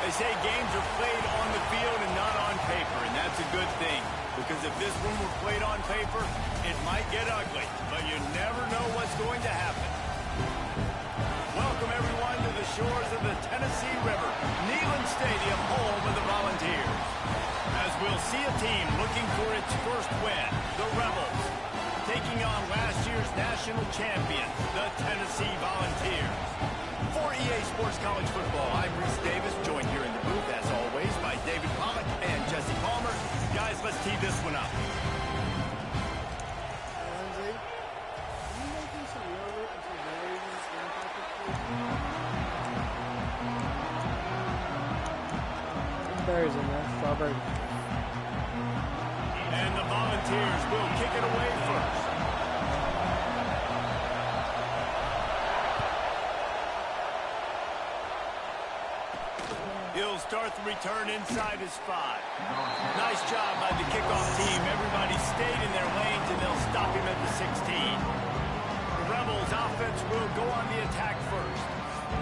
They say games are played on the field and not on paper, and that's a good thing. Because if this one were played on paper, it might get ugly, but you never know what's going to happen. Welcome, everyone, to the shores of the Tennessee River, Neyland Stadium, home of the Volunteers. As we'll see a team looking for its first win, the Rebels, taking on last year's national champion, the Tennessee Volunteers. For EA Sports College Football, I'm Reese Davis, joined here in the booth, as always, by David Pollock and Jesse Palmer. Guys, let's tee this one up. Lindsay, are you making some yogurt and some berries and snack packets? Berries in there, strawberry. And the Volunteers will kick it away first. He'll start the return inside his 5. Nice job by the kickoff team. Everybody stayed in their lanes, and they'll stop him at the 16. The Rebels offense will go on the attack first.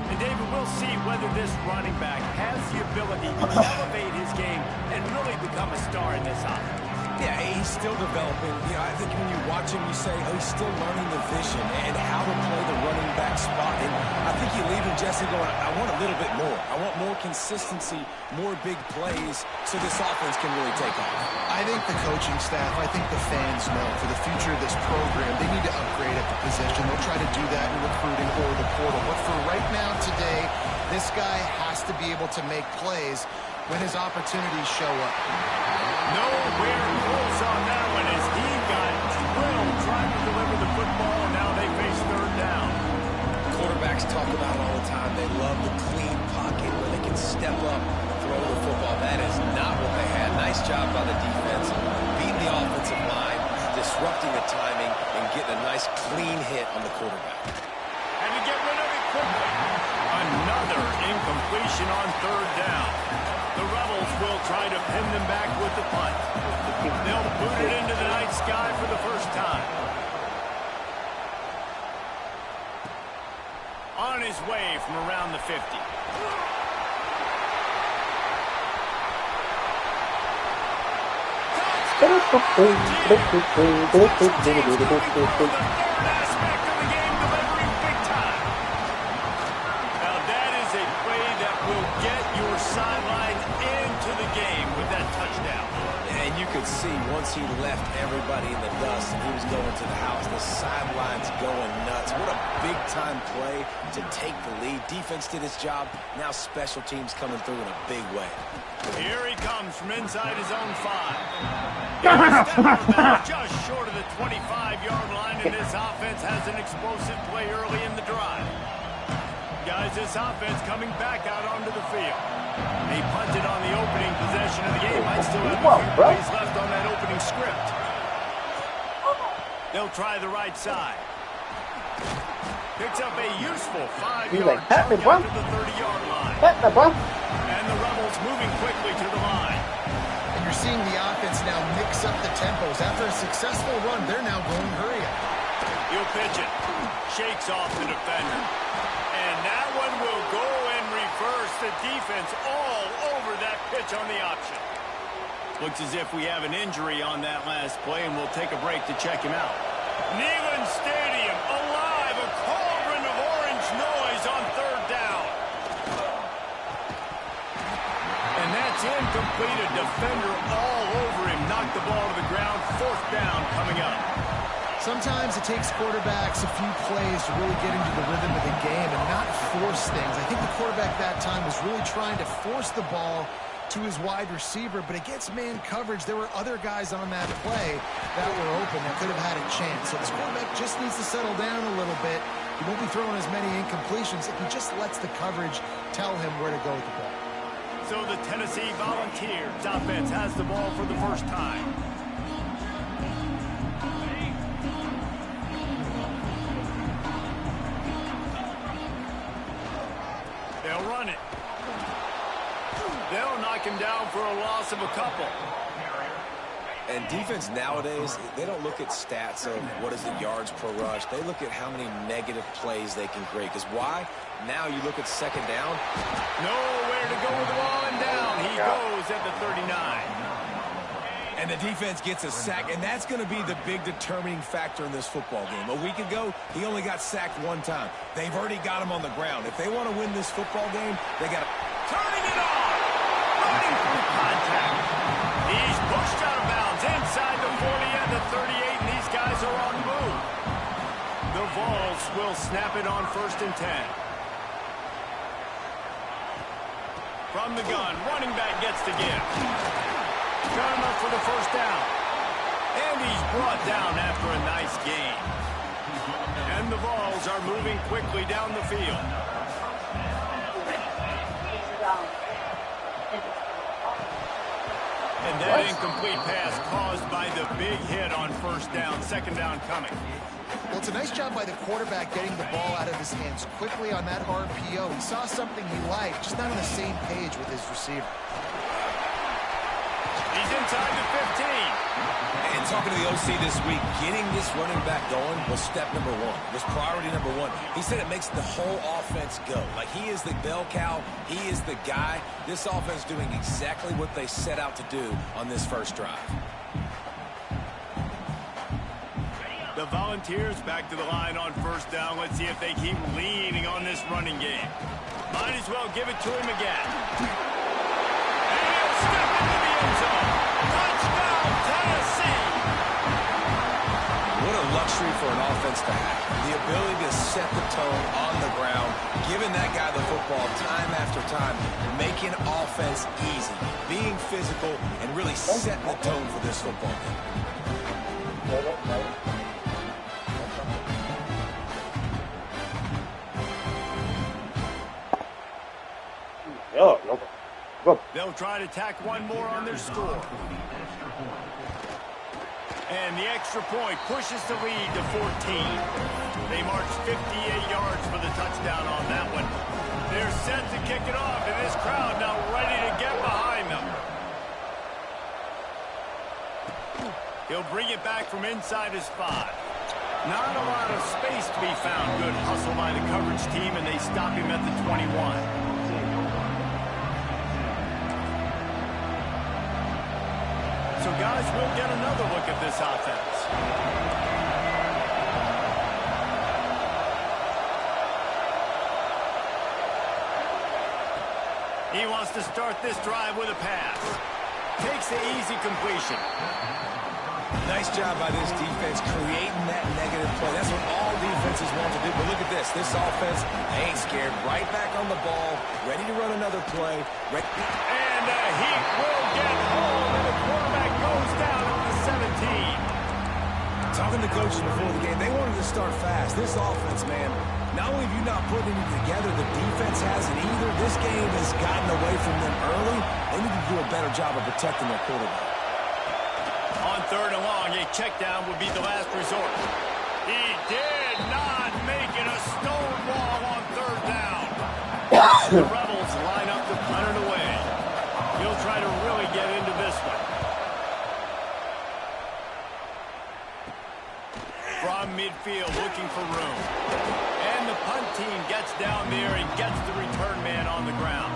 And David, we'll see whether this running back has the ability to elevate his game and really become a star in this offense. Yeah, he's still developing. You know, I think when you watch him, you say, oh, he's still learning the vision and how to play the running back spot. And I think you leave him, Jesse, going, I want a little bit more. I want more consistency, more big plays, so this offense can really take off. I think the coaching staff, I think the fans know for the future of this program, they need to upgrade at the position. They'll try to do that in recruiting or the portal. But for right now, today, this guy has to be able to make plays when his opportunities show up. Nowhere close on that one as he got drilled trying to deliver the football, and now they face third down. Quarterbacks talk about it all the time. They love the clean pocket where they can step up and throw the football. That is not what they had. Nice job by the defense, beating the offensive line, disrupting the timing, and getting a nice clean hit on the quarterback. And to get rid of it quickly. Another incompletion on third down. The Rebels will try to pin them back with the punt. They'll boot it into the night sky for the first time. On his way from around the 50. See, once he left everybody in the dust and he was going to the house, the sidelines going nuts. What a big-time play to take the lead. Defense did its job. Now special teams coming through in a big way. Here he comes from inside his own 5. Just short of the 25-yard line, and this offense has an explosive play early in the drive. Guys, this offense coming back out onto the field. They punted on the opening possession of the game. Might still have a few plays left on that opening script. They'll try the right side. Picks up a useful 5-yard chunk out to the 30-yard line. And the Rebels moving quickly to the line. And you're seeing the offense now mix up the tempos. After a successful run, they're now going hurry up. He'll pitch it. Shakes off the defender. And that one will go and reverse. The defense all over that pitch on the option. Looks as if we have an injury on that last play, and we'll take a break to check him out. Neyland Stadium alive. A cauldron of orange noise on third down. And that's incomplete. A defender all over him. Knocked the ball to the ground. Fourth down coming up. Sometimes it takes quarterbacks a few plays to really get into the rhythm of the game and not force things. I think the quarterback that time was really trying to force the ball to his wide receiver, but against man coverage, there were other guys on that play that were open that could have had a chance. So this quarterback just needs to settle down a little bit. He won't be throwing as many incompletions if he just lets the coverage tell him where to go with the ball. So the Tennessee Volunteers offense has the ball for the first time. They'll run it. They'll knock him down for a loss of a couple. And defense nowadays, they don't look at stats of what is the yards per rush. They look at how many negative plays they can create. Because why? Now you look at second down. Nowhere to go with the ball, and down he goes at the 39. And the defense gets a sack, and that's going to be the big determining factor in this football game. A week ago, he only got sacked one time. They've already got him on the ground. If they want to win this football game, they got to... Turning it on! Running through contact. He's pushed out of bounds inside the 40 and the 38, and these guys are on the move. The Vols will snap it on 1st and 10. From the gun, running back gets the give. Got him up for the first down. And he's brought down after a nice gain. And the Vols are moving quickly down the field. And that incomplete pass caused by the big hit on first down. Second down coming. Well, it's a nice job by the quarterback getting the ball out of his hands quickly on that RPO. He saw something he liked, just not on the same page with his receiver. He's inside the 15. And talking to the OC this week, getting this running back going was step number one. Was priority number one. He said it makes the whole offense go. Like, he is the bell cow. He is the guy. This offense doing exactly what they set out to do on this first drive. The Volunteers back to the line on first down. Let's see if they keep leaning on this running game. Might as well give it to him again. And he'll step into the end zone. Touchdown, Tennessee! What a luxury for an offense to have. The ability to set the tone on the ground, giving that guy the football time after time, making offense easy, being physical, and really setting the tone for this football game. They'll try to tack one more on their score. And the extra point pushes the lead to 14. They march 58 yards for the touchdown on that one. They're set to kick it off, and this crowd now ready to get behind them. He'll bring it back from inside his 5. Not a lot of space to be found. Good hustle by the coverage team, and they stop him at the 21. So, guys, we'll get another look at this offense. He wants to start this drive with a pass. Takes the easy completion. Nice job by this defense creating that negative play. That's what all defenses want to do. But look at this. This offense ain't scared. Right back on the ball. Ready to run another play. And he will get home. And the quarterback goes down at the 17. Talking to coaches before the game, they wanted to start fast. This offense, man, not only have you not put anything together, the defense hasn't either. This game has gotten away from them early. They need to do a better job of protecting their quarterback. On third and long, a check down would be the last resort. He did not make it. A stone wall on third down. The Rebels line up to punt it away. midfield looking for room. And the punt team gets down there and gets the return man on the ground.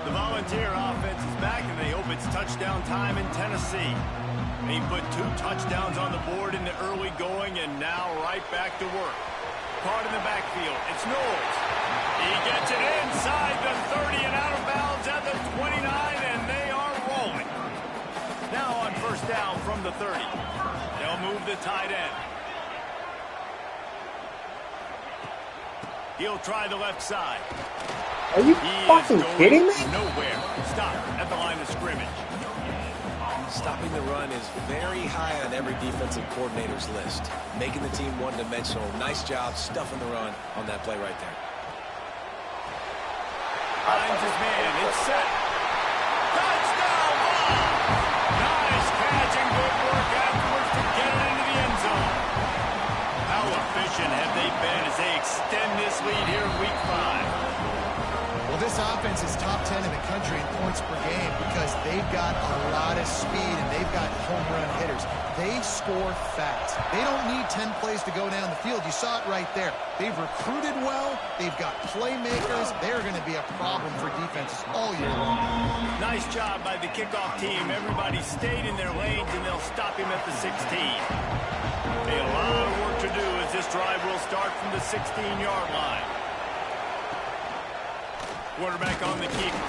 The Volunteer offense is back, and they hope it's touchdown time in Tennessee. They put 2 touchdowns on the board in the early going, and now right back to work. Caught in the backfield. It's Knowles. He gets it inside the 30 and out of bounds at the 29, and they are rolling. Now on first down from the 30. They'll move the tight end. He'll try the left side. Are you fucking kidding me? Nowhere. Stop at the line of scrimmage. Stopping the run is very high on every defensive coordinator's list. Making the team one-dimensional. Nice job stuffing the run on that play right there. Finds his man. It's set. Touchdown ball! Nice catch and good work afterwards to get it into the end zone. How efficient have they been as they extend this lead here in Week 5? Well, this offense is top 10 in the country in points per game because they've got a lot of speed and they've got home run hitters. They score fast. They don't need 10 plays to go down the field. You saw it right there. They've recruited well. They've got playmakers. They're going to be a problem for defenses all year long. Nice job by the kickoff team. Everybody stayed in their lanes, and they'll stop him at the 16. A lot of work to do as this drive will start from the 16-yard line. Quarterback on the keeper.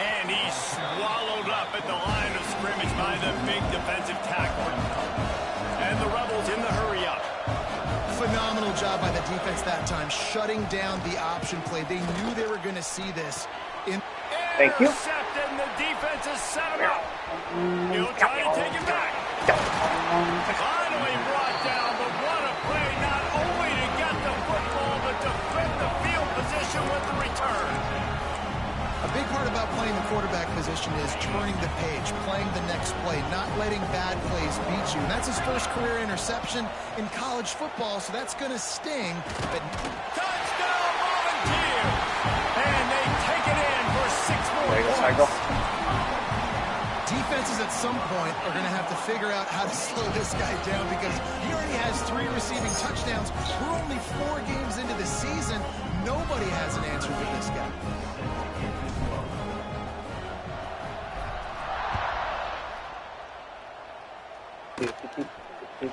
And he's swallowed up at the line of scrimmage by the big defensive tackle. And the Rebels in the hurry up. Phenomenal job by the defense that time, shutting down the option play. They knew they were going to see this. Thank you. Intercepted, and the defense has set him up. He'll try to take it back. Finally brought down, but what a play, not only to get the football, but to flip the field position with the return. A big part about playing the quarterback position is turning the page, playing the next play, not letting bad plays beat you. And that's his first career interception in college football, so that's going to sting. But Touchdown, Volunteers! And they take it in for 6 more points. Defenses at some point are going to have to figure out how to slow this guy down because he already has 3 receiving touchdowns. We're only 4 games into the season. Nobody has an answer for this guy.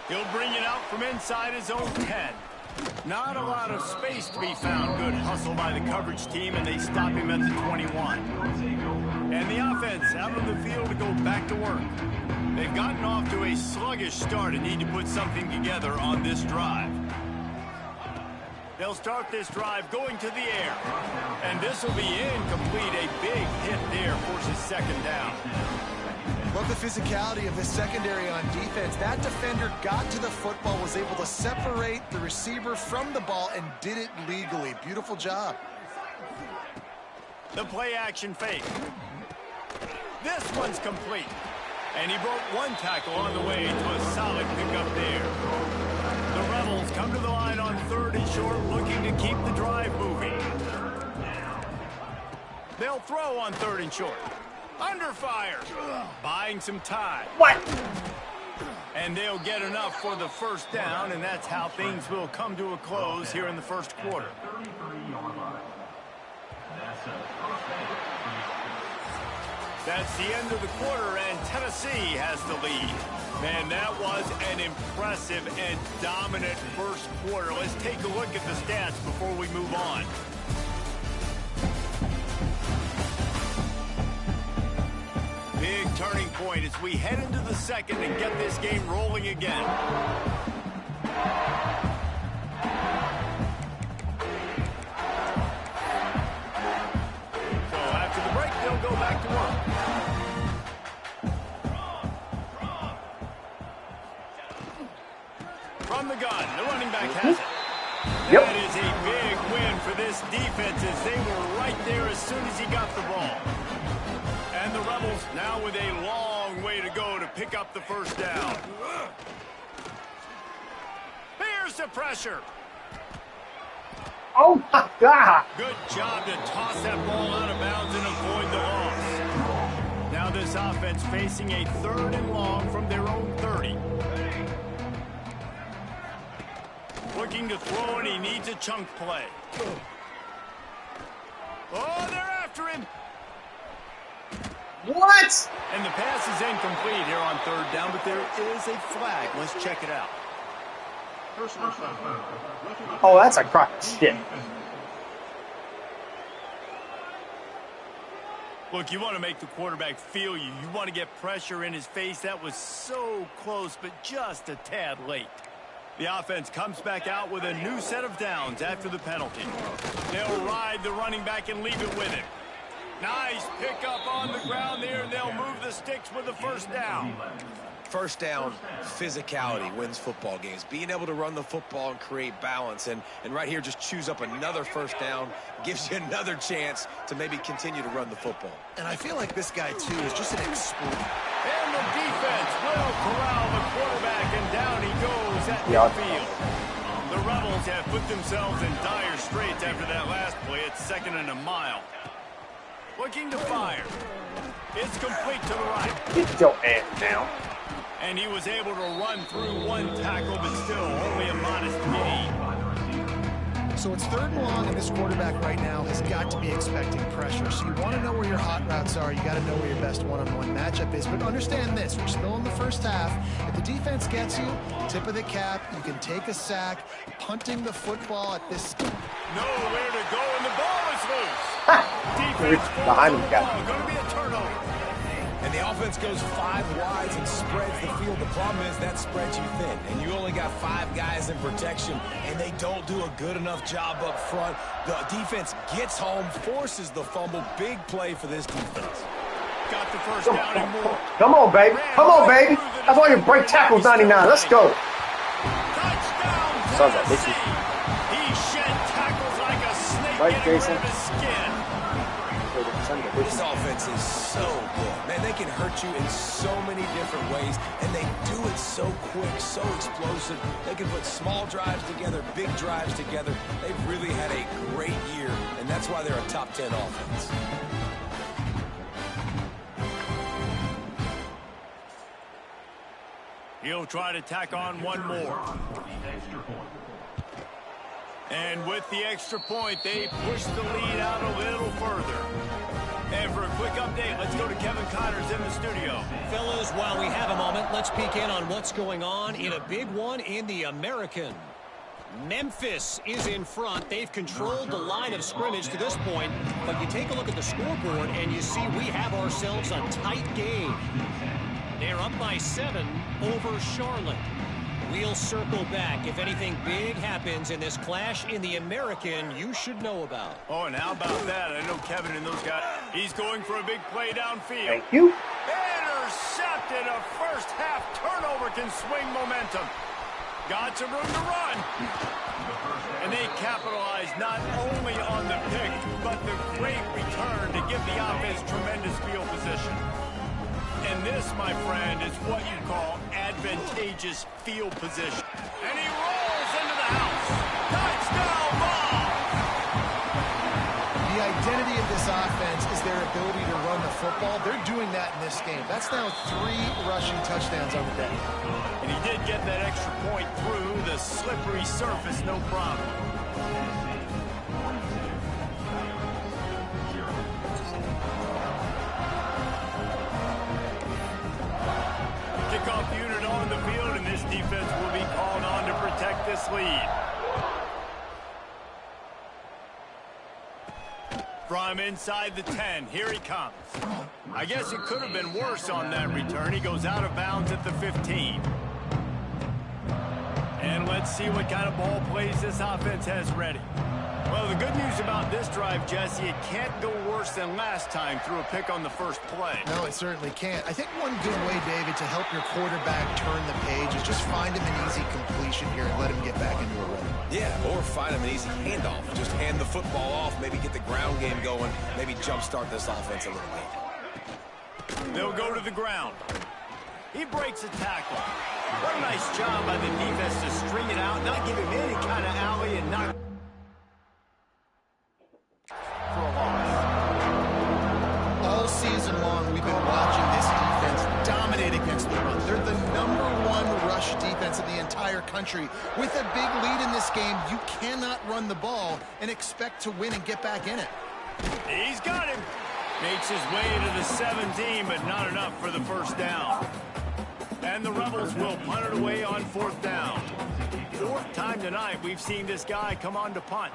He'll bring it out from inside his own 10. Not a lot of space to be found. Good hustle by the coverage team, and they stop him at the 21. And the offense out on the field to go back to work. They've gotten off to a sluggish start and need to put something together on this drive. They'll start this drive going to the air. And this will be incomplete. A big hit there forces second down. Love the physicality of the secondary on defense. That defender got to the football, was able to separate the receiver from the ball, and did it legally. Beautiful job. The play action fake. This one's complete. And he broke 1 tackle on the way to a solid pickup there. The Rebels come to the line on 3rd and short, looking to keep the drive moving. They'll throw on 3rd and short. Under fire. Buying some time. What? And they'll get enough for the first down, and that's how things will come to a close here in the first quarter. That's the end of the quarter, and Tennessee has the lead. Man, that was an impressive and dominant first quarter. Let's take a look at the stats before we move on. Big turning point as we head into the second and get this game rolling again. So after the break, they'll go back to work. From the gun, the running back has it. Yep. That is a big win for this defense as they were right there as soon as he got the ball. And the Rebels now with a long way to go to pick up the first down. Here's the pressure. Oh, my God. Good job to toss that ball out of bounds and avoid the loss. Now this offense facing a 3rd and long from their own 30. Looking to throw, and he needs a chunk play. Oh, they're after him. What? And the pass is incomplete here on third down, but there is a flag. Let's check it out. Oh, that's a crock of shit. Look, you want to make the quarterback feel you. You want to get pressure in his face. That was so close, but just a tad late. The offense comes back out with a new set of downs after the penalty. They'll ride the running back and leave it with him. Nice pickup on the ground there, and they'll move the sticks with the first down. First down, physicality wins football games. Being able to run the football and create balance. And right here, just choose up another first down. Gives you another chance to maybe continue to run the football. And I feel like this guy, too, is just an explorer. And the defense will corral the quarterback, and down he goes at midfield. The Rebels have put themselves in dire straits after that last play. It's 2nd and a mile. Looking to fire. It's complete to the right. Get your ass down. And he was able to run through one tackle, but still only a modest gain. So it's 3rd and long, and this quarterback right now has got to be expecting pressure. So you want to know where your hot routes are. You got to know where your best one-on-one matchup is. But understand this, we're still in the first half. If the defense gets you, tip of the cap, you can take a sack. Punting the football at this... Nowhere to go, and the ball is loose. Defense behind him, guy. Going to be a turnover. And the offense goes 5 wides and spreads the field. The problem is that spreads you thin, and you only got 5 guys in protection, and they don't do a good enough job up front. The defense gets home, forces the fumble. Big play for this defense. Got the first down and more. Come on, baby. Come on, baby. That's why you break tackles 99. Let's go. Touchdown, Sounds like Tennessee. He shed tackles like a snake Right, getting rid Jason? of his skin. This offense is so good. Man, they can hurt you in so many different ways, and they do it so quick, so explosive. They can put small drives together, big drives together. They've really had a great year, and that's why they're a top 10 offense. He'll try to tack on one more. And with the extra point, they push the lead out a little further. And for a quick update, let's go to Kevin Connors in the studio. Fellas, while we have a moment, let's peek in on what's going on in a big one in the American. Memphis is in front. They've controlled the line of scrimmage to this point, but you take a look at the scoreboard and you see we have ourselves a tight game. They're up by 7 over Charlotte. We'll circle back. If anything big happens in this clash in the American, you should know about. Oh, and how about that? I know Kevin and those guys. He's going for a big play downfield. Thank you. Intercepted. A first half turnover can swing momentum. Got some room to run. And they capitalized not only on the pick, but the great return to give the offense tremendous field position. And this, my friend, is what you call advantageous field position. And he rolls into the house. Touchdown ball! The identity of this offense is their ability to run the football. They're doing that in this game. That's now 3 rushing touchdowns on the day. And he did get that extra point through the slippery surface, no problem. Kickoff unit on the field, and this defense will be called on to protect this lead. From inside the 10, here he comes. I guess it could have been worse on that return. He goes out of bounds at the 15. And let's see what kind of ball plays this offense has ready. Well, the good news about this drive, Jesse, it can't go worse than last time through a pick on the first play. No, it certainly can't. I think one good way, David, to help your quarterback turn the page is just find him an easy completion here and let him get back into a rhythm. Yeah, or find him an easy handoff. Just hand the football off, maybe get the ground game going, maybe jumpstart this offense a little bit. They'll go to the ground. He breaks a tackle. What a nice job by the defense to string it out, not give him any kind of alley and not for a loss. All season long, we've been watching this defense dominate against the run. They're the #1 rush defense in the entire entire country. With a big lead in this game, you cannot run the ball and expect to win and get back in it. He's got him. Makes his way to the 17, but not enough for the first down. And the Rebels will punt it away on 4th down. 4th time tonight we've seen this guy come on to punt.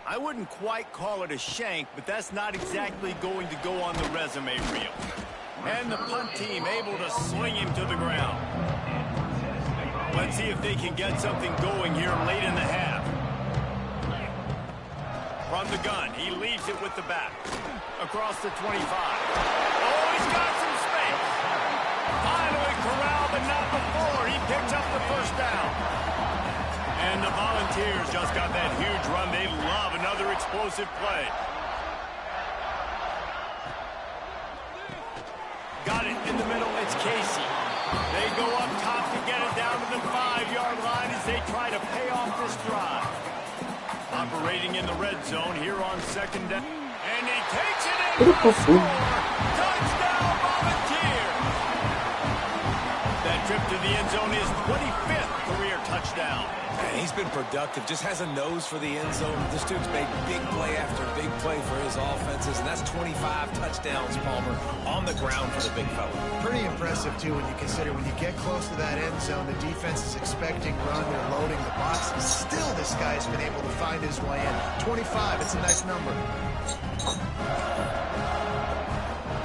I wouldn't quite call it a shank, but that's not exactly going to go on the resume reel. And the punt team able to sling him to the ground. Let's see if they can get something going here late in the half. From the gun, he leaves it with the back. Across the 25. Oh, he's got some space. Finally corralled, but not before. He picks up the first down. And the Volunteers just got that huge run. They love another explosive play. Got it in the middle. It's Casey. They go up top to get it down to the 5-yard line as they try to pay off this drive. Operating in the red zone here on 2nd down. And he takes it in for the score. Touchdown, Volunteers. That trip to the end zone is 25th career touchdown. And he's been productive, just has a nose for the end zone. This dude's made big play after big play for his offenses, and that's 25 touchdowns, Palmer, on the ground for the big fella. Pretty impressive, too, when you consider when you get close to that end zone, the defense is expecting run, they're loading the boxes. Still, this guy's been able to find his way in. 25, it's a nice number.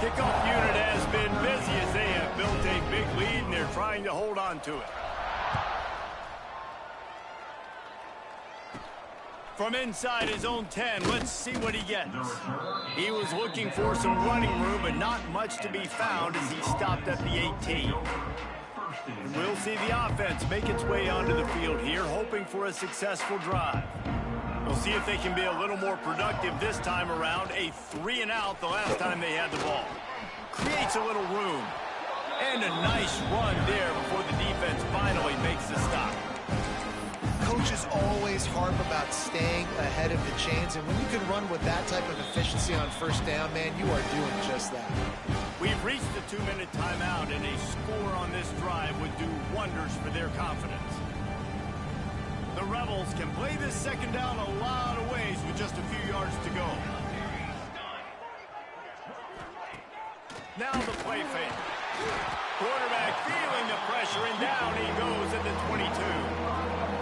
Kickoff unit has been busy as they have built a big lead, and they're trying to hold on to it. From inside his own 10, let's see what he gets. He was looking for some running room, but not much to be found as he stopped at the 18. And we'll see the offense make its way onto the field here, hoping for a successful drive. We'll see if they can be a little more productive this time around. A 3-and-out the last time they had the ball. Creates a little room. And a nice run there before the defense finally makes the stop. Coaches always harp about staying ahead of the chains, and when you can run with that type of efficiency on 1st down, man, you are doing just that. We've reached the 2-minute timeout, and a score on this drive would do wonders for their confidence. The Rebels can play this 2nd down a lot of ways with just a few yards to go. Now the play fake. Quarterback feeling the pressure, and down he goes at the 22.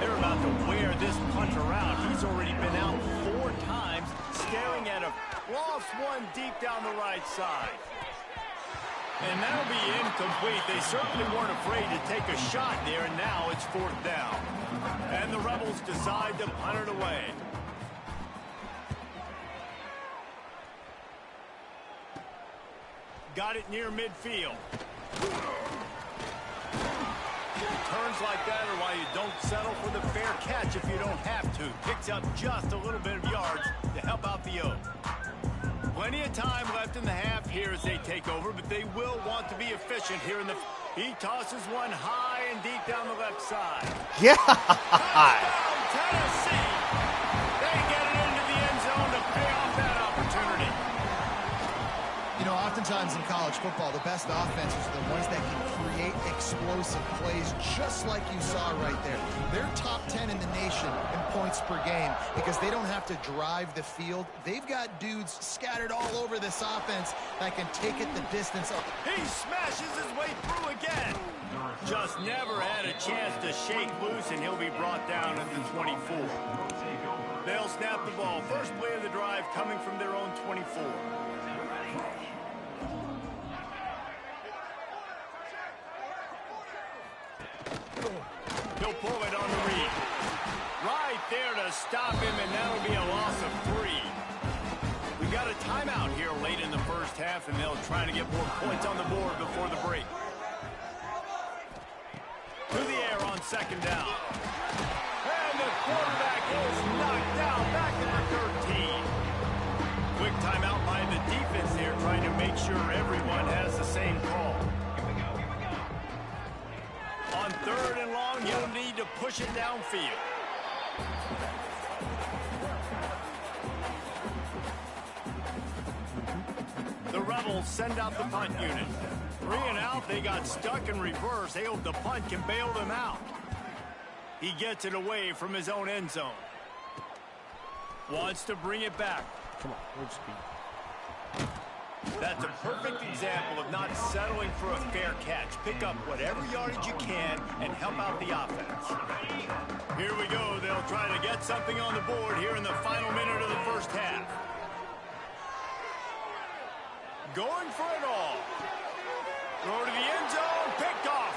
They're about to wear this punter out. He's already been out 4 times, staring at a lost one deep down the right side. And that'll be incomplete. They certainly weren't afraid to take a shot there, and now it's 4th down. And the Rebels decide to punt it away. Got it near midfield. Turns like that are why you don't settle for the fair catch if you don't have to. Picks up just a little bit of yards to help out the O. Plenty of time left in the half here as they take over, but they will want to be efficient here in the... He tosses one high and deep down the left side. Yeah! Touchdown, Tennessee! They get it into the end zone to pay off that opportunity. You know, oftentimes in college football, the best offenses are the ones that can create explosive plays, just like you saw right there. They're top 10 in the nation in points per game because they don't have to drive the field. They've got dudes scattered all over this offense that can take it the distance. He smashes his way through again. Just never had a chance to shake loose, and he'll be brought down at the 24. They'll snap the ball. First play of the drive coming from their own 24. He'll pull it on the read. Right there to stop him, and that'll be a loss of 3. We got a timeout here late in the first half, and they'll try to get more points on the board before the break. To the air on 2nd down. And the quarterback is knocked down back at the 13. Quick timeout by the defense here, trying to make sure everyone has the same call. On 3rd and long, you'll need to push it downfield. The Rebels send out the punt unit. 3 and out, they got stuck in reverse. They hope the punt can bail them out. He gets it away from his own end zone. Wants to bring it back. Come on, we'll just be. That's a perfect example of not settling for a fair catch. Pick up whatever yardage you can and help out the offense. Here we go. They'll try to get something on the board here in the final minute of the first half. Going for it all. Throw to the end zone. Picked off.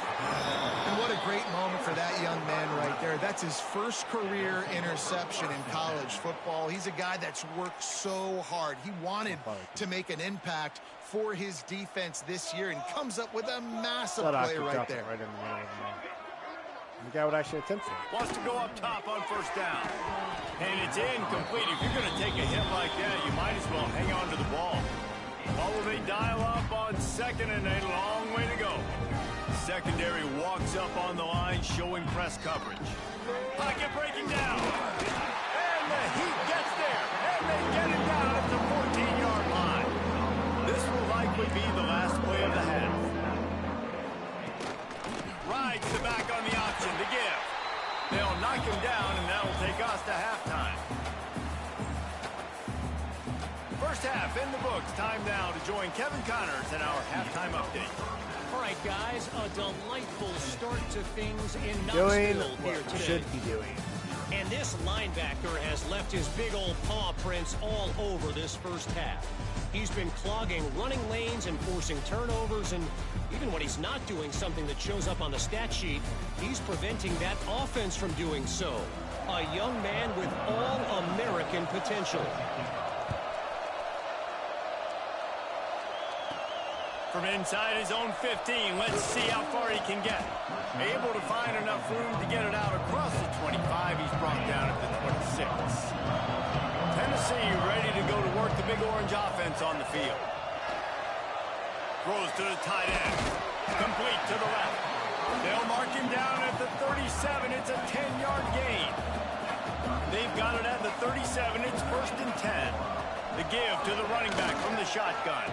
And what a great moment for that young man right there. That's his first career interception in college football. He's a guy that's worked so hard. He wanted to make an impact for his defense this year and comes up with a massive play right there. Right in the middle of the guy would actually attempt it. Wants to go up top on first down. And it's incomplete. If you're going to take a hit like that, you might as well hang on to the ball. What will they dial up on second and a long way to go? Secondary walks up on the line, showing press coverage. Pocket breaking down. And the Heat gets there. And they get it down at the 14-yard line. This will likely be the last play of the half. Rides the back on the option to give. They'll knock him down, and that'll take us to halftime. First half in the books. Time now to join Kevin Connors in our halftime update. All right, guys, a delightful start to things in Doing Knoxville here what today. he should be doing. And this linebacker has left his big old paw prints all over this first half. He's been clogging running lanes and forcing turnovers, and even when he's not doing something that shows up on the stat sheet, he's preventing that offense from doing so. A young man with all-American potential. From inside his own 15, let's see how far he can get. Able to find enough room to get it out across the 25. He's brought down at the 26. Tennessee ready to go to work the Big Orange offense on the field. Throws to the tight end. Complete to the left. They'll mark him down at the 37. It's a 10-yard gain. They've got it at the 37. It's 1st and 10. The give to the running back from the shotgun.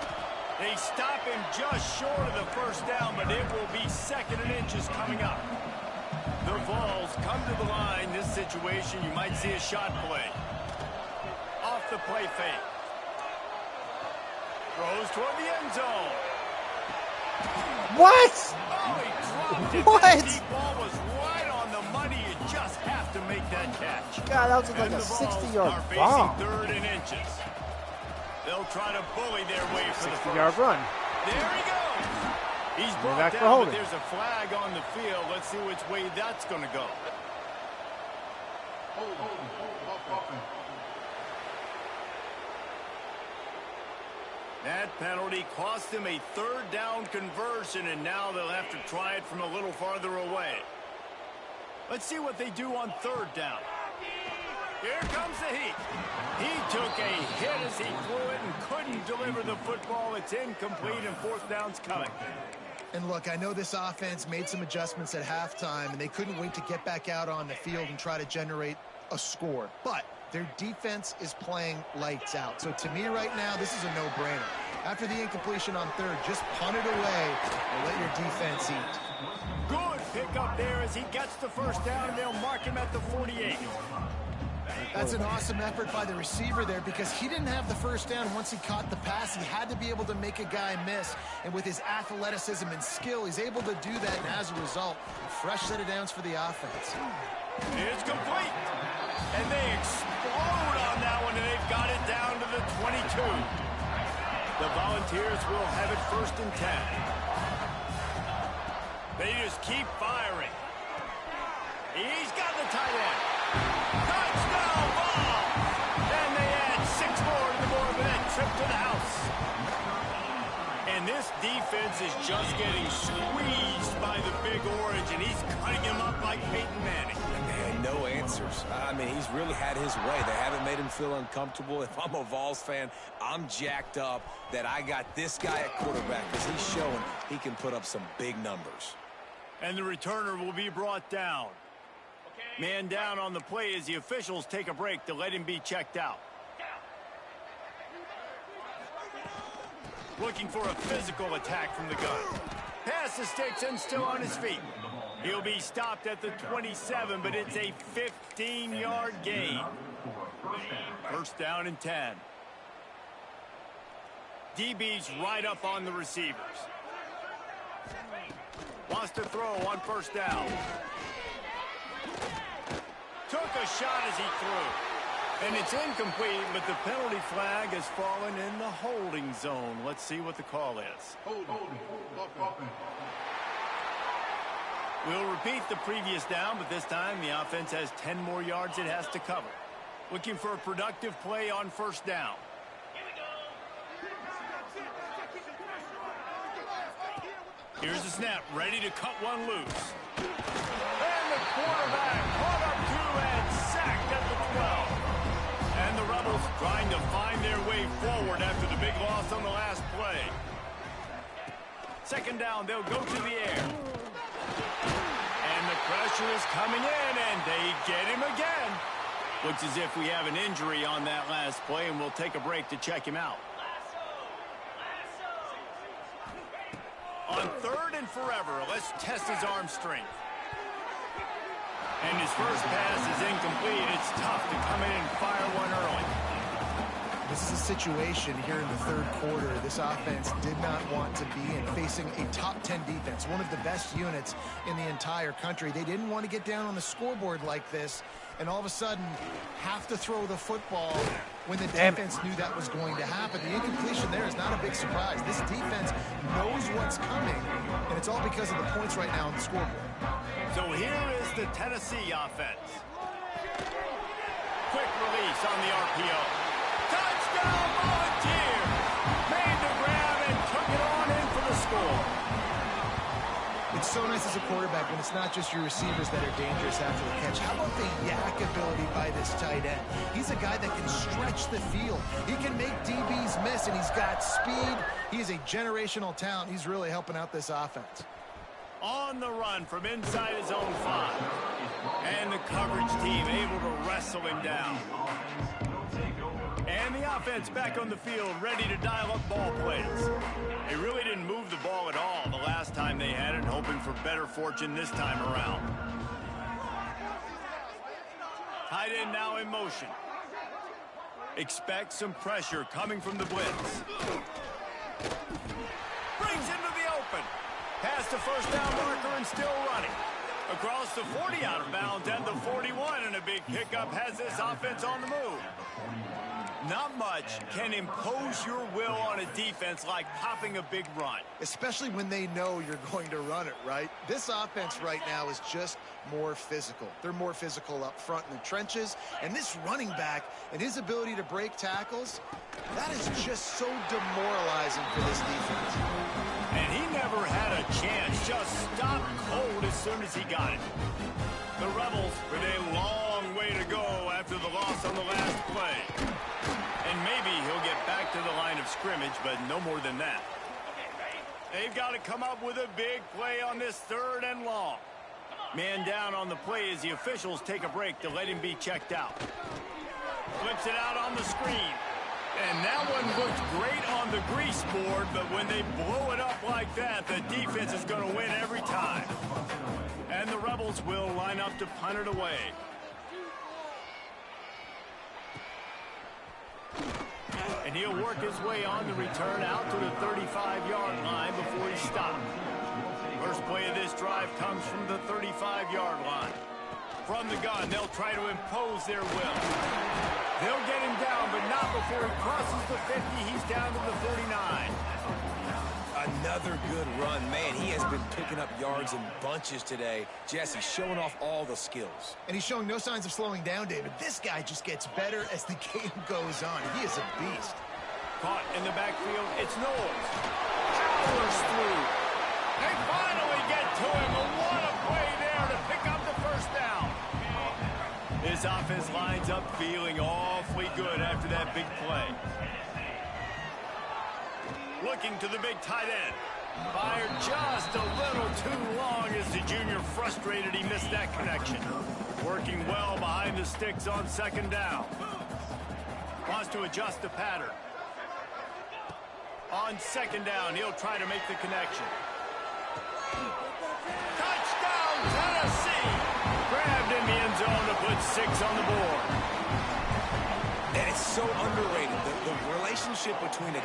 They stop him just short of the first down, but it will be 2nd and inches coming up. The Vols come to the line. This situation, you might see a shot play. Off the play fake. Throws toward the end zone. What? Oh, he dropped it. What? That deep ball was right on the money. You just have to make that catch. God, that was like And a the Vols 60-yard are bomb. facing 3rd and inches. They'll try to bully their way for the 60-yard run. There he goes. He's brought back for down, but holding. there's a flag on the field. Let's see which way that's going to go. That penalty cost him a 3rd down conversion, and now they'll have to try it from a little farther away. Let's see what they do on 3rd down. Here comes the Heat. He took a hit as he threw it and couldn't deliver the football. It's incomplete, and 4th down's coming. And look, I know this offense made some adjustments at halftime, and they couldn't wait to get back out on the field and try to generate a score. But their defense is playing lights out. So to me right now, this is a no-brainer. After the incompletion on 3rd, just punt it away and let your defense eat. Good pickup there as he gets the 1st down, and they'll mark him at the 48. That's an awesome effort by the receiver there because he didn't have the 1st down once he caught the pass. He had to be able to make a guy miss. And with his athleticism and skill, he's able to do that. And as a result, fresh set of downs for the offense. It's complete. And they explode on that one, and they've got it down to the 22. The Volunteers will have it 1st and 10. They just keep firing. He's got the tight end. Touchdown ball! And they add 6 more to the board with that trip to the house. And this defense is just getting squeezed by the Big Orange, and he's cutting him up like Peyton Manning. Man, no answers. I mean, he's really had his way. They haven't made him feel uncomfortable. If I'm a Vols fan, I'm jacked up that I got this guy at quarterback because he's showing he can put up some big numbers. And the returner will be brought down. Man down on the play as the officials take a break to let him be checked out. Looking for a physical attack from the gun. Pass the sticks and still on his feet. He'll be stopped at the 27, but it's a 15-yard gain. First down and 10. DB's right up on the receivers. Wants to throw on first down. Took a shot as he threw. And it's incomplete, but the penalty flag has fallen in the holding zone. Let's see what the call is. We'll repeat the previous down, but this time the offense has 10 more yards it has to cover. Looking for a productive play on first down. Here's the snap, ready to cut one loose. And the quarterback caught up to and sacked at the 12. And the Rebels trying to find their way forward after the big loss on the last play. Second down, they'll go to the air. And the pressure is coming in, and they get him again. Looks as if we have an injury on that last play, and we'll take a break to check him out. On third and forever, let's test his arm strength. And his first pass is incomplete. It's tough to come in and fire one early. This is a situation here in the third quarter this offense did not want to be in, facing a top 10 defense, one of the best units in the entire country. They didn't want to get down on the scoreboard like this and all of a sudden have to throw the football when the defense knew that was going to happen. The incompletion there is not a big surprise. This defense knows what's coming, and it's all because of the points right now on the scoreboard. So here is the Tennessee offense. Quick release on the RPO. Touchdown, Volunteer! Made the grab and took it on in for the score. It's so nice as a quarterback when it's not just your receivers that are dangerous after the catch. How about the yak ability by this tight end? He's a guy that can stretch the field. He can make DBs miss, and he's got speed. He is a generational talent. He's really helping out this offense. On the run from inside his own 5. And the coverage team able to wrestle him down. And the offense back on the field, ready to dial up ball plays. They really didn't move the ball at all the last time they had it, hoping for better fortune this time around. Tight end now in motion. Expect some pressure coming from the blitz. Brings into the open. Past the first down marker and still running. Across the 40 out of bounds and the 41, and a big pickup has this offense on the move. Not much can impose your will on a defense like popping a big run. Especially when they know you're going to run it, right? This offense right now is just more physical. They're more physical up front in the trenches. And this running back and his ability to break tackles, that is just so demoralizing for this defense. And he never had a chance. Just stopped cold as soon as he got it. The Rebels with a long way to go after the loss on the last play. And maybe he'll get back to the line of scrimmage, but no more than that. They've got to come up with a big play on this third and long. Man down on the play as the officials take a break to let him be checked out. Flips it out on the screen. And that one looked great on the grease board, but when they blow it up like that, the defense is going to win every time. And the Rebels will line up to punt it away. And he'll work his way on the return out to the 35-yard line before he's stopped. First play of this drive comes from the 35-yard line. From the gun, they'll try to impose their will. They'll get him down, but not before he crosses the 50. He's down to the 49. Another good run. Man, he has been picking up yards in bunches today. Jesse showing off all the skills. And he's showing no signs of slowing down, David. This guy just gets better as the game goes on. He is a beast. Caught in the backfield, it's Knowles. Powers through. They finally get to him. And what a play there to pick up the first down. This offense lines up feeling awfully good after that big play. Looking to the big tight end. Fired just a little too long as the junior frustrated he missed that connection. Working well behind the sticks on second down. Wants to adjust the pattern. On second down, he'll try to make the connection. Touchdown! Touchdown, Tennessee! Grabbed in the end zone to put 6 on the board. And it's so underrated, the relationship between a...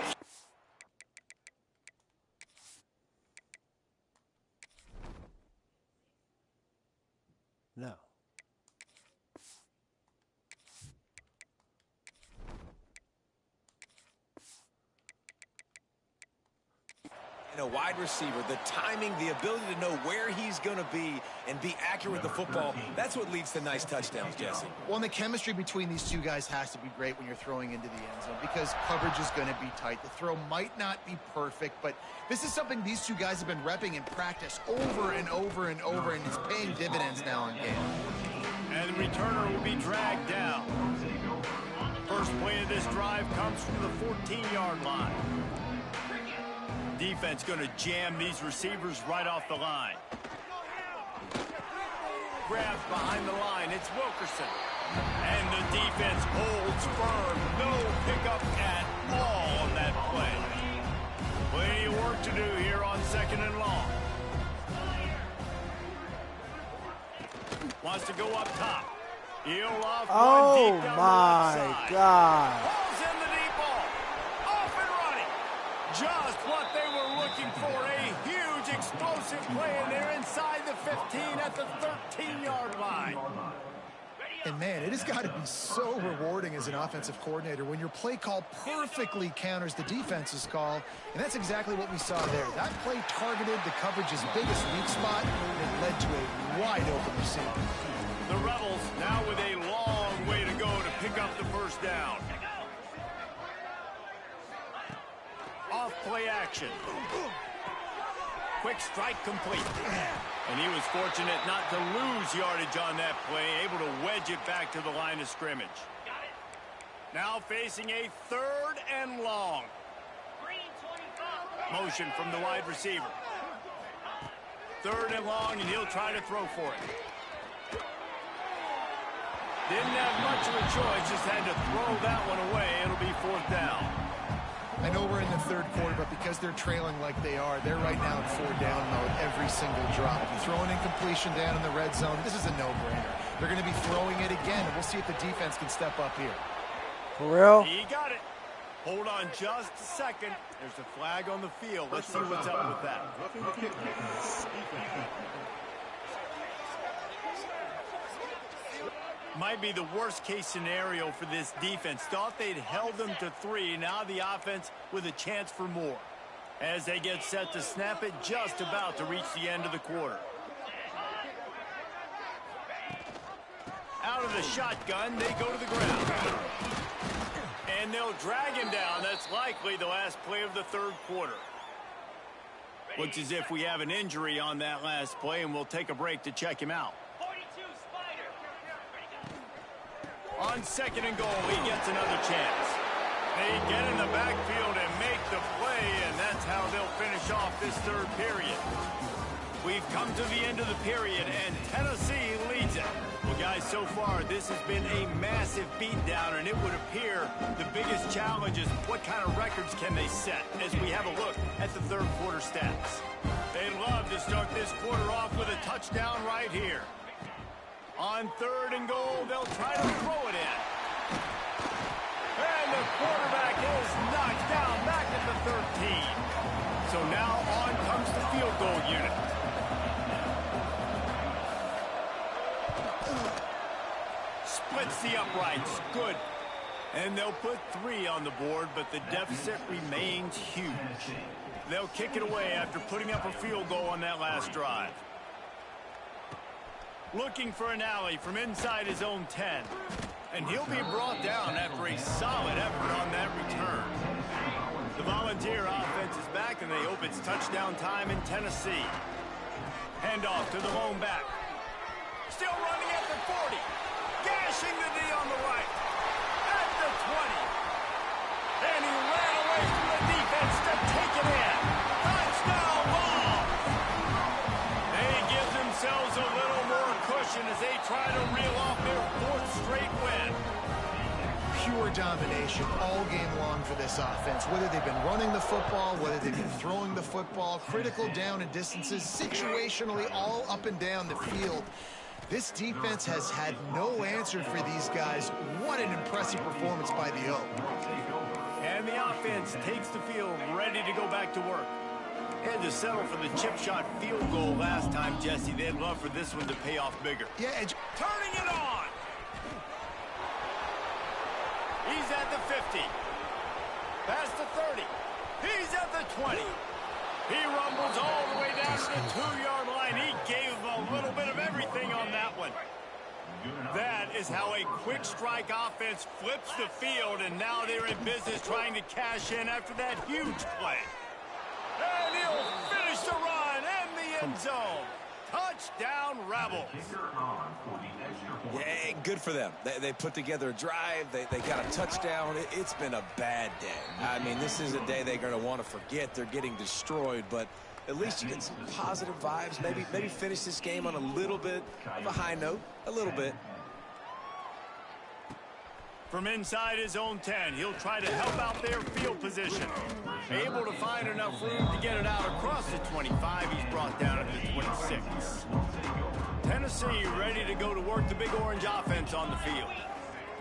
No. And a wide receiver, the timing, the ability to know where he's going to be and be accurate with the football, that's what leads to nice touchdowns, Jesse. Well, and the chemistry between these two guys has to be great when you're throwing into the end zone because coverage is going to be tight. The throw might not be perfect, but this is something these two guys have been repping in practice over and over and over, and it's paying dividends now in game. And the returner will be dragged down. First play of this drive comes from the 14-yard line. Defense going to jam these receivers right off the line. Grabs behind the line. It's Wilkerson. And the defense holds firm. No pickup at all on that play. Plenty of work to do here on 2nd and long. Wants to go up top. He'll off one deep down the left side. God. Ball's in the deep ball. Off and running. Just what they were looking for. A huge explosive play, and they're inside the 15 at the 13-yard line. And man, it has got to be so rewarding as an offensive coordinator when your play call perfectly counters the defense's call. And that's exactly what we saw there. That play targeted the coverage's biggest weak spot, and it led to a wide open receiver. The Rebels now with a long way to go to pick up the first down. Off play action. Quick strike complete. And he was fortunate not to lose yardage on that play, able to wedge it back to the line of scrimmage. Now facing a 3rd and long. Motion from the wide receiver. 3rd and long, and he'll try to throw for it. Didn't have much of a choice, just had to throw that one away. It'll be 4th down. I know we're in the 3rd quarter, but because they're trailing like they are, they're right now in 4 down mode every single drop. If you throw an incompletion down in the red zone, this is a no-brainer. They're going to be throwing it again, and we'll see if the defense can step up here. For real? He got it. Hold on just a second. There's a flag on the field. Let's see what's up with that. Might be the worst-case scenario for this defense. Thought they'd held them to 3. Now the offense with a chance for more. As they get set to snap it, just about to reach the end of the quarter. Out of the shotgun, they go to the ground. And they'll drag him down. That's likely the last play of the 3rd quarter. Looks as if we have an injury on that last play, and we'll take a break to check him out. On 2nd and goal, he gets another chance. They get in the backfield and make the play, and that's how they'll finish off this 3rd period. We've come to the end of the period, and Tennessee leads it. Well, guys, so far, this has been a massive beatdown, and it would appear the biggest challenge is what kind of records can they set as we have a look at the 3rd quarter stats. They'd love to start this quarter off with a touchdown right here. On 3rd and goal, they'll try to throw it in. And the quarterback is knocked down back at the 13. So now on comes the field goal unit. Splits the uprights. Good. And they'll put 3 on the board, but the deficit remains huge. They'll kick it away after putting up a field goal on that last drive. Looking for an alley from inside his own 10. And he'll be brought down after a solid effort on that return. The Volunteer offense is back, and they hope it's touchdown time in Tennessee. Handoff to the lone back. Still running at the 40. Gashing the D on the right. At the 20. And he ran away from the defense to take it in. Touchdown ball. They give themselves a little more cushion as they try to reel off their 4th straight win. Pure domination. situation all game long for this offense. Whether they've been running the football, whether they've been throwing the football, critical down and distances, situationally all up and down the field. This defense has had no answer for these guys. What an impressive performance by the O. And the offense takes the field, ready to go back to work. Had to settle for the chip shot field goal last time, Jesse. They'd love for this one to pay off bigger. Yeah, turning it on. He's at the 50. Past the 30. He's at the 20. He rumbles all the way down to the 2-yard line. He gave a little bit of everything on that one. That is how a quick strike offense flips the field, and now they're in business trying to cash in after that huge play. And he'll finish the run and the end zone. Touchdown, Rebels. Yeah, good for them. They put together a drive. They got a touchdown. It's been a bad day. I mean, this is a day they're going to want to forget. They're getting destroyed, but at least you get some positive vibes. Maybe finish this game on a little bit of a high note. A little bit. From inside his own 10, he'll try to help out their field position. Able to find enough room to get it out across the 25. He's brought down at the 26. Tennessee ready to go to work the Big Orange offense on the field.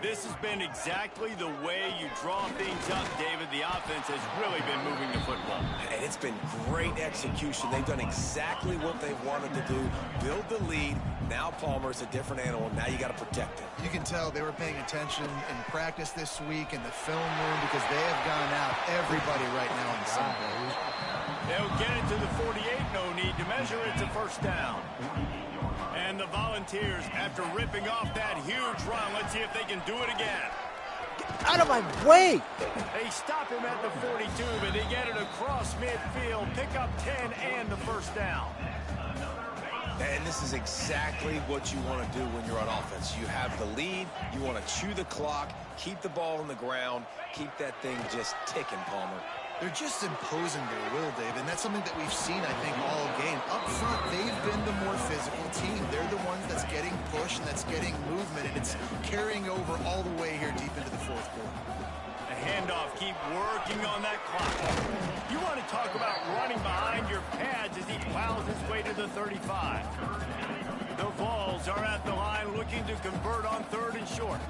This has been exactly the way you draw things up, David. The offense has really been moving the football. And it's been great execution. They've done exactly what they wanted to do. Build the lead. Now Palmer's a different animal. Now you got to protect it. You can tell they were paying attention in practice this week in the film room because they have gone out everybody right now on Sunday. They'll get it to the 48. No need to measure. It's a first down. And the Volunteers, after ripping off that huge run, let's see if they can do it again. Get out of my way! They stop him at the 42, but they get it across midfield, pick up 10 and the first down. And this is exactly what you want to do when you're on offense. You have the lead, you want to chew the clock, keep the ball on the ground, keep that thing just ticking, Palmer. They're just imposing their will, Dave, and that's something that we've seen, I think, all game. Up front, they've been the more physical team. They're the ones that's getting pushed and that's getting movement, and it's carrying over all the way here deep into the fourth quarter. A handoff, keep working on that clock. You want to talk about running behind your pads as he plows his way to the 35. The Vols are at the line looking to convert on 3rd and short.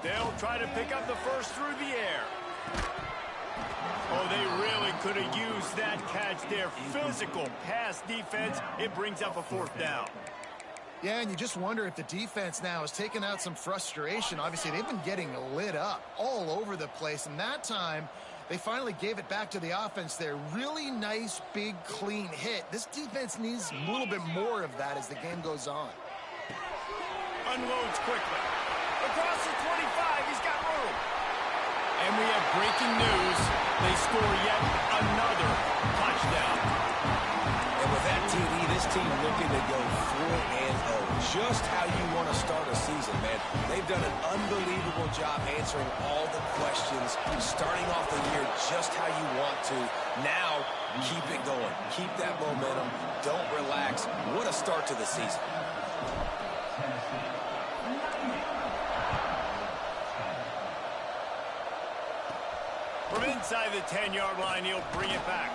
They'll try to pick up the first through the air. Oh, they really could have used that catch there. Physical pass defense. It brings up a 4th down. Yeah, and you just wonder if the defense now has taken out some frustration. Obviously, they've been getting lit up all over the place, and that time they finally gave it back to the offense there. Really nice, big, clean hit. This defense needs a little bit more of that as the game goes on. Unloads quickly. Across the 25, he's got room. And we have breaking news. They score yet another touchdown. And with that TD, this team looking to go 4-0. Just how you want to start a season, man. They've done an unbelievable job answering all the questions, starting off the year just how you want to. Now, keep it going. Keep that momentum. Don't relax. What a start to the season. From inside the 10-yard line, he'll bring it back.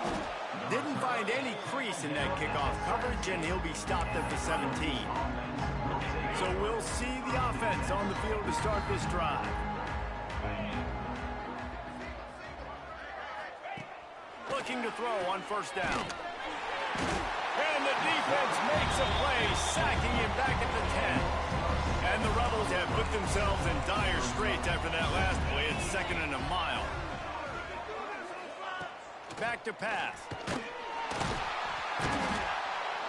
Didn't find any crease in that kickoff coverage, and he'll be stopped at the 17. So we'll see the offense on the field to start this drive. Looking to throw on 1st down. And the defense makes a play, sacking him back at the 10. And the Rebels have put themselves in dire straits after that last play. It's 2nd and a mile. Back to pass.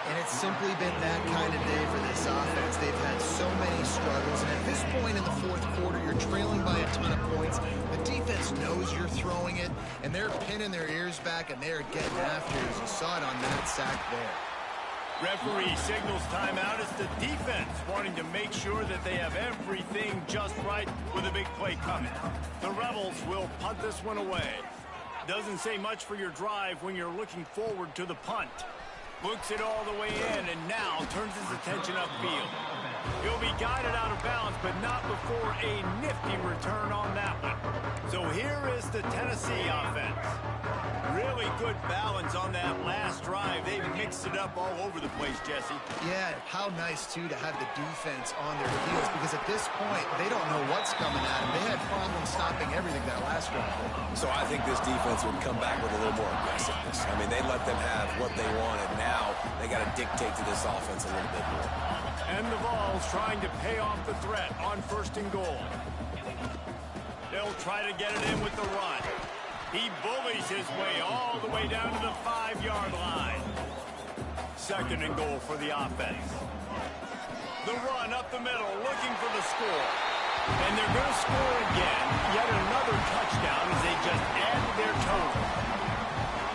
And it's simply been that kind of day for this offense. They've had so many struggles, and at this point in the fourth quarter, you're trailing by a ton of points. The defense knows you're throwing it, and they're pinning their ears back, and they're getting after it, as you saw it on that sack there. Referee signals timeout. It's the defense wanting to make sure that they have everything just right with a big play coming. The Rebels will punt this one away. Doesn't say much for your drive when you're looking forward to the punt. Looks it all the way in and now turns his attention upfield. He'll be guided out of bounds, but not before a nifty return on that one. So here is the Tennessee offense. Really good balance on that last drive. They've mixed it up all over the place, Jesse. Yeah, how nice, too, to have the defense on their heels, because at this point, they don't know what's coming at them. They had problems stopping everything that last drive. So I think this defense would come back with a little more aggressiveness. I mean, they let them have what they wanted. Now they got to dictate to this offense a little bit more. And the Vols trying to pay off the threat on 1st and goal. They'll try to get it in with the run. He bullies his way all the way down to the 5-yard line. 2nd and goal for the offense. The run up the middle, looking for the score. And they're going to score again. Yet another touchdown as they just add to their total.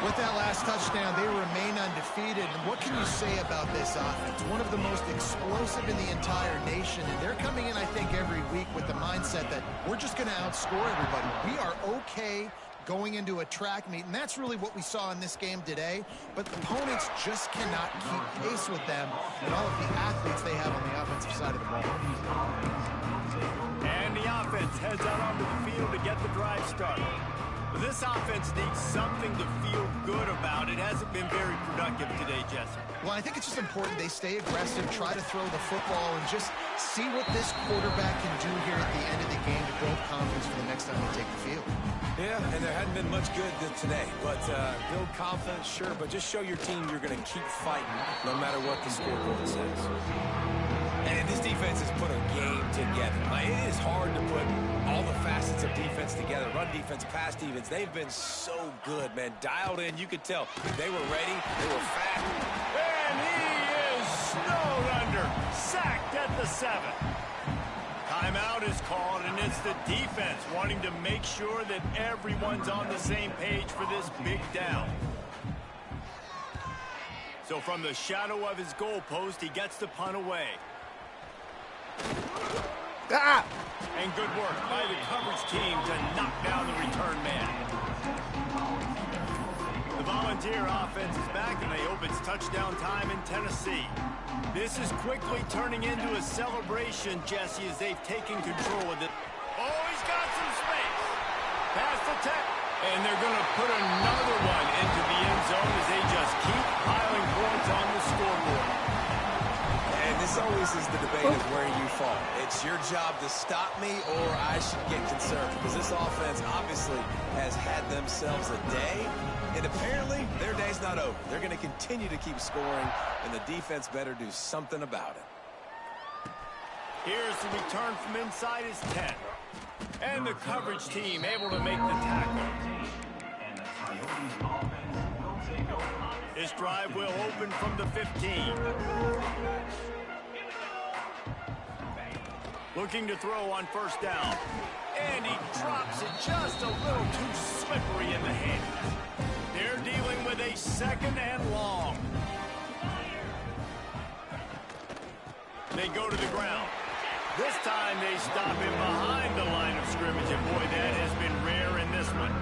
With that last touchdown, they remain undefeated. And what can you say about this offense? One of the most explosive in the entire nation. And they're coming in, I think, every week with the mindset that we're just going to outscore everybody. We are okay going into a track meet, and that's really what we saw in this game today. But opponents just cannot keep pace with them and all of the athletes they have on the offensive side of the ball. And the offense heads out onto the field to get the drive started. This offense needs something to feel good about. It hasn't been very productive today, Jesse. Well, I think it's just important they stay aggressive, try to throw the football, and just see what this quarterback can do here at the end of the game to build confidence for the next time they take the field. Yeah, and there hadn't been much good today. But build confidence, sure, but just show your team you're going to keep fighting no matter what the scoreboard says. And this defense has put a game together. Like, it is hard to put all the facets of defense together. Run defense, pass defense. They've been so good, man. Dialed in. You could tell they were ready. They were fat. And he is snowed under. Sacked at the 7. Timeout is called, and it's the defense wanting to make sure that everyone's on the same page for this big down. So from the shadow of his goalpost, he gets the punt away. And good work by the coverage team to knock down the return man. The Volunteer offense is back, and they hope it's touchdown time in Tennessee. This is quickly turning into a celebration, Jesse, as they've taken control of it. Oh, he's got some space. Pass the tech. And they're going to put another one into the end zone as they just keep piling points on the scoreboard. And this always is the debate of where you fall. It's your job to stop me, or I should get concerned, because this offense obviously has had themselves a day, and apparently their day's not over. They're going to continue to keep scoring, and the defense better do something about it. Here's the return from inside his 10. And the coverage team able to make the tackle. This drive will open from the 15. Looking to throw on 1st down. And he drops it just a little too slippery in the hands. They're dealing with a 2nd and long. They go to the ground. This time they stop him behind the line of scrimmage, and boy, that has been rare in this one.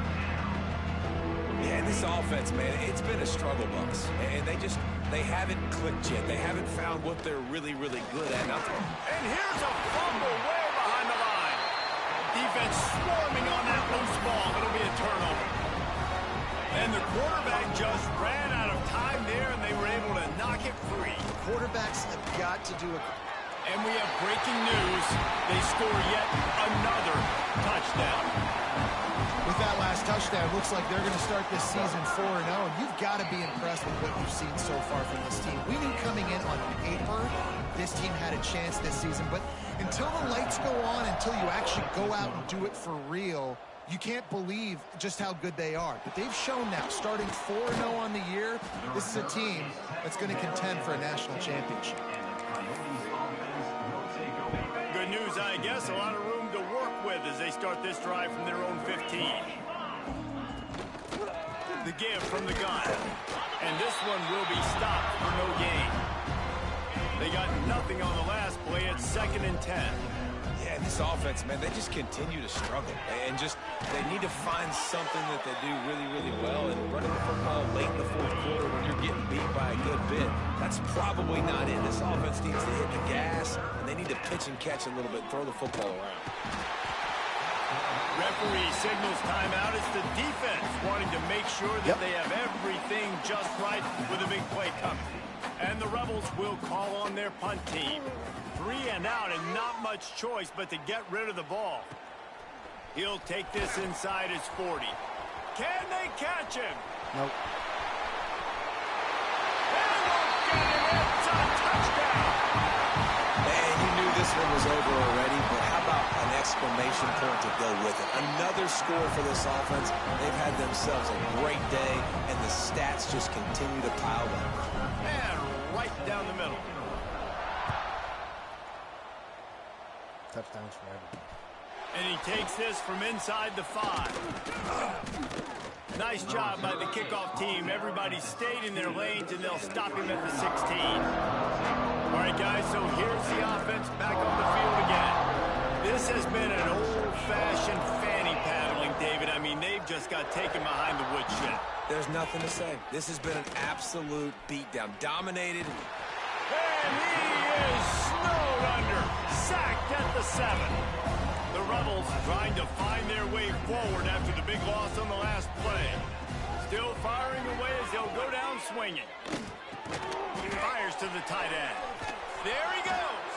Yeah, this offense, man, it's been a struggle bus. And they haven't clicked yet. They haven't found what they're really, really good at. And here's a fumble way behind the line. Defense swarming on that loose ball. It'll be a turnover. And the quarterback just ran out of time there, and they were able to knock it free. Quarterbacks have got to do a... And we have breaking news. They score yet another touchdown. With that last touchdown, looks like they're going to start this season 4-0, and you've got to be impressed with what you've seen so far from this team. We knew coming in on paper this team had a chance this season, but until the lights go on, until you actually go out and do it for real, you can't believe just how good they are. But they've shown now, starting 4-0 on the year, this is a team that's going to contend for a national championship. Good news, I guess. A lot of room to work with as they start this drive from their own 15. The give from the gun. And this one will be stopped for no gain. They got nothing on the last play. It's 2nd and 10. Yeah, this offense, man, they just continue to struggle. And they need to find something that they do really, really well. And running the football late in the 4th quarter when you're getting beat by a good bit, that's probably not it. This offense needs to hit the gas, and they need to pitch and catch a little bit and throw the football around. Referee signals timeout. It's the defense wanting to make sure that they have everything just right with a big play coming. And the Rebels will call on their punt team. 3 and out and not much choice but to get rid of the ball. He'll take this inside his 40. Can they catch him? Nope. They won't get him. It's a touchdown. Man, you knew this one was over already, but how about an exclamation point to go with it? Another score for this offense. They've had themselves a great day, and the stats just continue to pile up. And right down the middle. Touchdowns forever. And he takes this from inside the 5. Nice job by the kickoff team. Everybody stayed in their lanes, and they'll stop him at the 16. All right, guys, so here's the offense back on the field again. This has been an old-fashioned fanny paddling, David. I mean, they've just got taken behind the woodshed. There's nothing to say. This has been an absolute beatdown. Dominated. And he is snowed under. Sacked at the 7. The Rebels trying to find their way forward after the big loss on the last play. Still firing away as they'll go down swinging. Fires to the tight end. There he goes.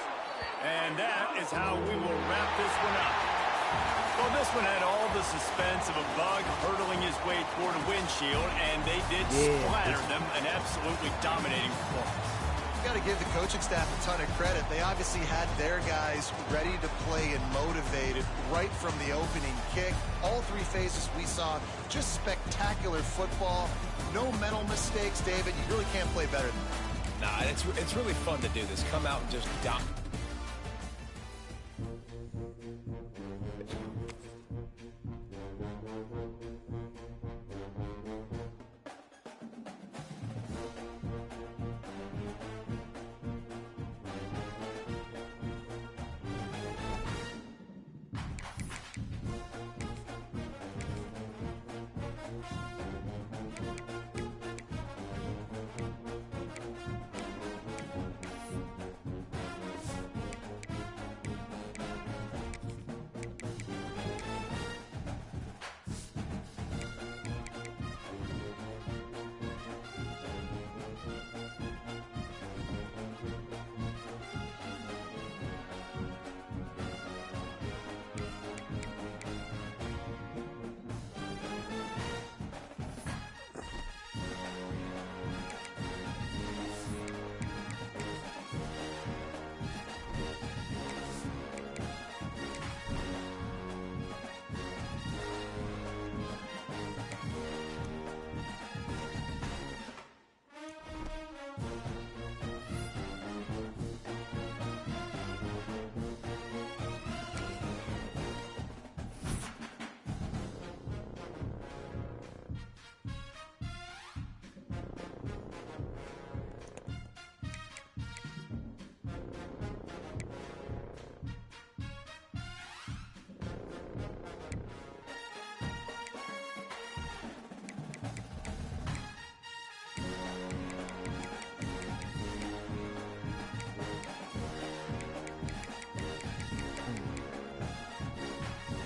And that is how we will wrap this one up. Well, this one had all the suspense of a bug hurtling his way toward a windshield, and they did splatter them. An absolutely dominating performance. Got to give the coaching staff a ton of credit. They obviously had their guys ready to play and motivated right from the opening kick. All 3 phases we saw, just spectacular football. No mental mistakes, David. You really can't play better than that. Nah, it's really fun to do this. Come out and just dominate.